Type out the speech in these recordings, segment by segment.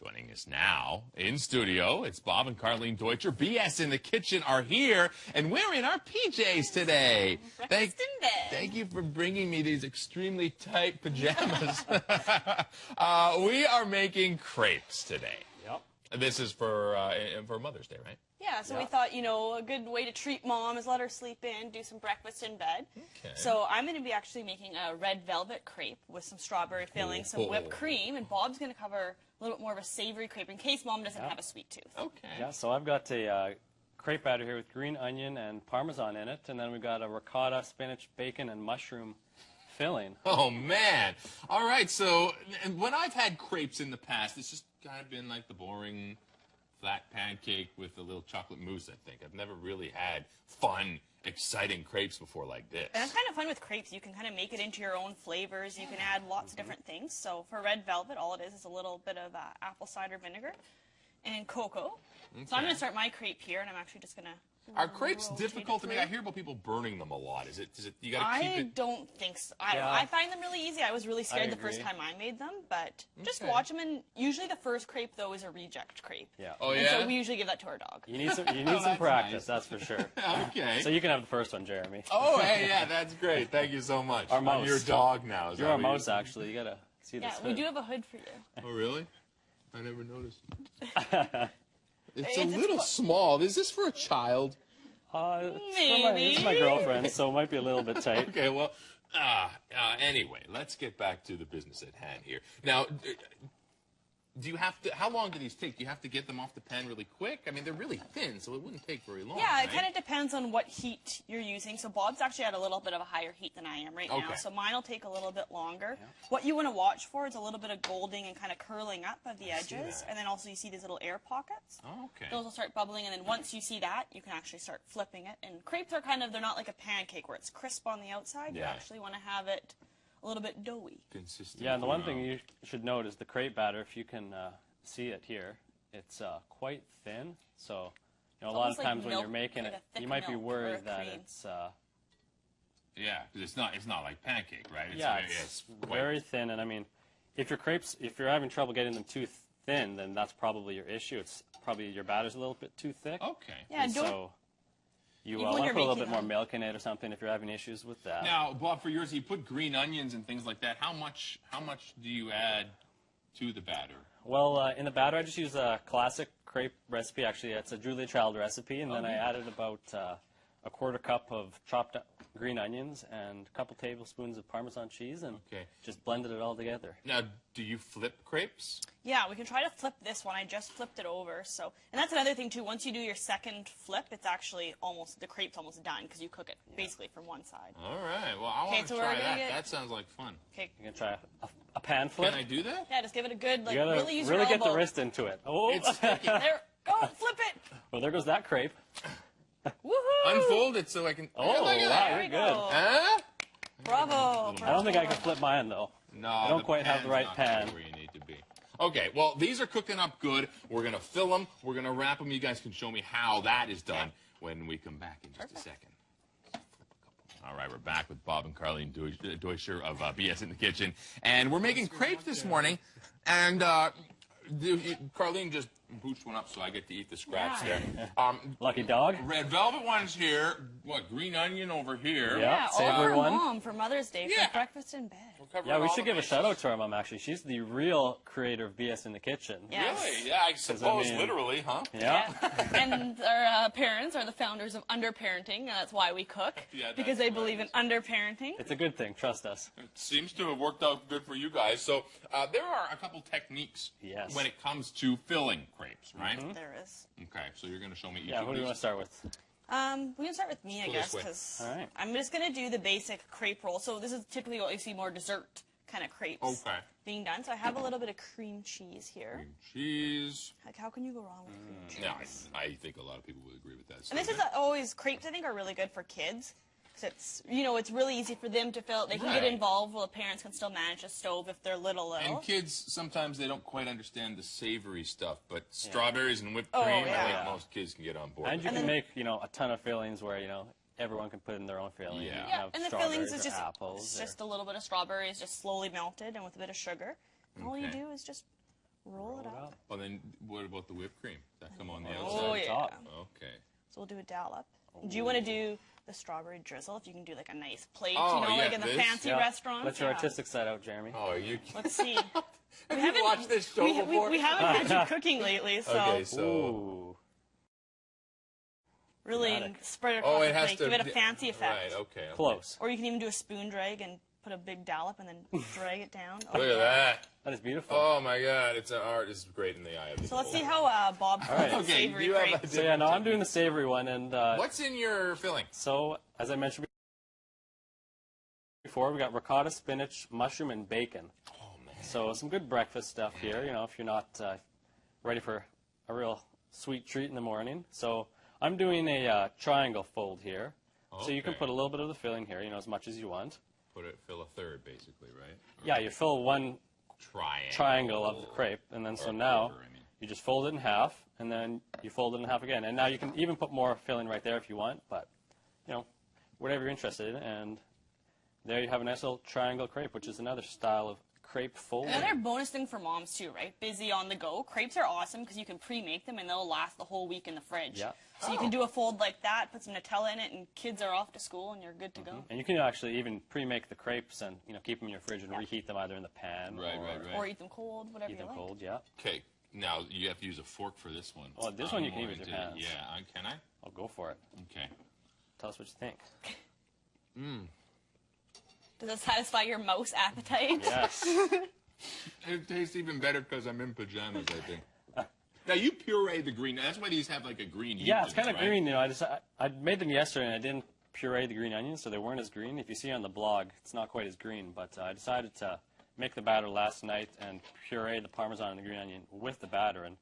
Joining us now in studio, it's Bob and Carlene Deutscher. BS in the Kitchen are here, and we're in our PJs today. Breakfast in bed. Thank you for bringing me these extremely tight pajamas. We are making crepes today. Yep. This is for Mother's Day, right? Yeah, so we thought, a good way to treat Mom is let her sleep in, do some breakfast in bed. Okay. So I'm going to be actually making a red velvet crepe with some strawberry filling, some whipped cream, and Bob's going to cover a little bit more of a savory crepe in case Mom doesn't have a sweet tooth. Okay. Yeah, so I've got a crepe batter here with green onion and Parmesan in it, and then we've got a ricotta, spinach, bacon, and mushroom filling. Oh, man. All right, so when I've had crepes in the past, it's just kind of been like the boring flat pancake with a little chocolate mousse, I think. I've never really had fun, exciting crepes before like this. And it's kind of fun with crepes. You can kind of make it into your own flavors. You can add lots of different things. So for red velvet, all it is a little bit of apple cider vinegar and cocoa. Okay. So I'm going to start my crepe here, and I'm actually just going to Are crepes difficult to make? I hear about people burning them a lot. Is it you got to keep it? I don't think so. I find them really easy. I was really scared the first time I made them, but just watch them. And usually the first crepe though is a reject crepe. Yeah. Oh yeah. And so we usually give that to our dog. You need some practice, that's for sure. Okay. So you can have the first one, Jeremy. Oh hey, yeah, that's great. Thank you so much. Our mouse. I'm your dog now. You're our mouse, actually. You gotta see this. Yeah, we do have a hood for you. Oh really? I never noticed. It's a little small. Is this for a child? It's my girlfriend, so it might be a little bit tight. Okay, well, anyway, let's get back to the business at hand here. Now, do you have to, how long do these take? Do you have to get them off the pan really quick? I mean, they're really thin, so it wouldn't take very long, Yeah, right? it kind of depends on what heat you're using. So Bob's actually at a little bit of a higher heat than I am right now, so mine will take a little bit longer. Yeah. What you want to watch for is a little bit of golding and kind of curling up of the edges, and then also you see these little air pockets. Oh, okay. Those will start bubbling, and then once you see that, you can actually start flipping it. And crepes are they're not like a pancake where it's crisp on the outside. You actually want to have it a little bit doughy. Consistent. Yeah, and the one thing you should note is the crepe batter, if you can see it here, it's quite thin, so a lot of times when you're making it, you might be worried that it's yeah, because it's not like pancake, right? It's very thin, and I mean, if you're having trouble getting them too thin, then that's probably your issue. It's probably your batter's a little bit too thick. Okay. Yeah, so you want to put a little bit more milk in it or something if you're having issues with that. Now, Bob, for yours, you put green onions and things like that. How much do you add to the batter? Well, in the batter, I just use a classic crepe recipe. Actually, it's a Julia Child recipe, and then I added about a quarter cup of chopped green onions and a couple tablespoons of Parmesan cheese, and just blended it all together. Now, do you flip crepes? Yeah, we can try to flip this one. I just flipped it over. So, and that's another thing too. Once you do your second flip, it's actually the crepe's almost done because you cook it basically from one side. All right. Well, I want to try that. That sounds like fun. Okay. You can try a pan flip. Can I do that? Yeah, just give it a good you gotta really use your elbow. Really get the wrist into it. Oh, it's there. Go flip it. Well, there goes that crepe. Woohoo! Unfold it so I can. Oh, wow, you're good. Huh? Bravo. I don't think I can flip mine though. No, I don't quite have the right pan. Where you need to be. Okay, well, these are cooking up good. We're going to fill them. We're going to wrap them. You guys can show me how that is done when we come back in just a second. All right, we're back with Bob and Carlene Deutscher of BS in the Kitchen. And we're making crepes this morning. And Carlene just booched one up so I get to eat the scraps there. Lucky dog. Red velvet one's here. What, green onion over here? Yeah, savory our one. Mom for Mother's Day for breakfast in bed. Yeah, we should give a shout out to our mom, actually. She's the real creator of BS in the Kitchen. Yes. Really? Yeah, I suppose literally, huh? Yeah. And our parents are the founders of underparenting, and that's why we cook, because they believe in underparenting. It's a good thing, trust us. It seems to have worked out good for you guys. So there are a couple techniques when it comes to filling crepes, right? There is. Okay, so you're going to show me each Yeah, of who do you want to start with? We can start with me, I guess, because I'm just going to do the basic crepe roll. So this is typically what you see more dessert kind of crepes being done. So I have a little bit of cream cheese here. Cream cheese. Like, how can you go wrong with cream cheese? Yeah, I think a lot of people would agree with that. And this is always, crepes I think are really good for kids. It's, it's really easy for them to fill. They can get involved while the parents can still manage a stove if they're little. And kids, sometimes they don't quite understand the savory stuff, but strawberries and whipped cream, I think most kids can get on board. And you can make, a ton of fillings where, everyone can put in their own filling. Yeah, and the fillings is just apples. It's just a little bit of strawberries just slowly melted and with a bit of sugar. And all you do is just roll it up. Oh, then what about the whipped cream? Does that come on the Oh, outside? yeah. Top. Okay. So we'll do a dollop. Do you want to do the strawberry drizzle? If you can do like a nice plate, Oh, you know, yeah, like in the this? fancy restaurants. Let your artistic side out, Jeremy. Oh, are you Let's see. Have you watched this show before? We haven't had you cooking lately, so Okay, so... Ooh. really Dramatic. spread it across it the has plate. to... Give it a fancy effect. Right, okay. Close. Or you can even do a spoon drag and put a big dollop and then drag it down. Oh, Look at that. That is beautiful. Oh, my God. It's an art. It's great in the eye of the So let's see beholder. how Bob cooks the Okay, savory you have crepe. a So yeah, no, I'm doing the savory one, and What's in your filling? so as I mentioned before, we got ricotta, spinach, mushroom, and bacon. Oh, man. So some good breakfast stuff here. You know, if you're not ready for a real sweet treat in the morning. So I'm doing a triangle fold here. So you can Okay. put a little bit of the filling here, you know, as much as you want. Fill a third, basically, right? Yeah, you fill one triangle of the crepe, and then so now quarter, I mean. you just fold it in half, and then you fold it in half again. And now you can even put more filling right there if you want, but, you know, whatever you're interested in. And there you have a nice little triangle crepe, which is another style of crepe folding. Another bonus thing for moms too, right? Busy on the go. Crepes are awesome because you can pre-make them and they'll last the whole week in the fridge. Yeah. So you can do a fold like that, put some Nutella in it, and kids are off to school and you're good to go. And you can actually even pre-make the crepes and, you know, keep them in your fridge and reheat them either in the pan Right, or right, right. Or eat them cold, whatever eat you them like. cold, yeah. Okay, now you have to use a fork for this one. Oh, this one you can eat with your hands. Yeah, can I? I'll go for it. Okay. Tell us what you think. Does it satisfy your mouse appetite? Yes. It tastes even better because I'm in pajamas, I think. Now, you puree the green. That's why these have like a green heat Yeah, to it's kind them, of right? green. You know, I made them yesterday and I didn't puree the green onions, so they weren't as green. If you see on the blog, it's not quite as green. But I decided to make the batter last night and puree the Parmesan and the green onion with the batter, and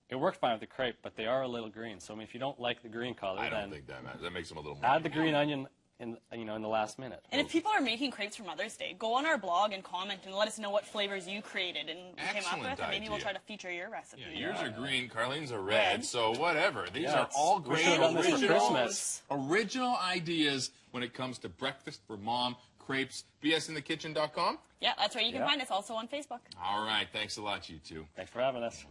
it worked fine with the crepe. But they are a little green, so I mean, if you don't like the green color, I don't then think that matters. That makes them a little more. add the green onion in the last minute. And if people are making crepes for Mother's Day, go on our blog and comment and let us know what flavors you created and came up Excellent with, and maybe we'll idea. try to feature your recipe. Yeah, yours are green, Carlene's are red, so whatever. These Yeah, are all we great should've done this for original, Christmas. original ideas when it comes to breakfast for mom, crepes, bsinthekitchen.com. Yeah, that's where you can Yeah. find us, also on Facebook. All right, thanks a lot, you two. Thanks for having us.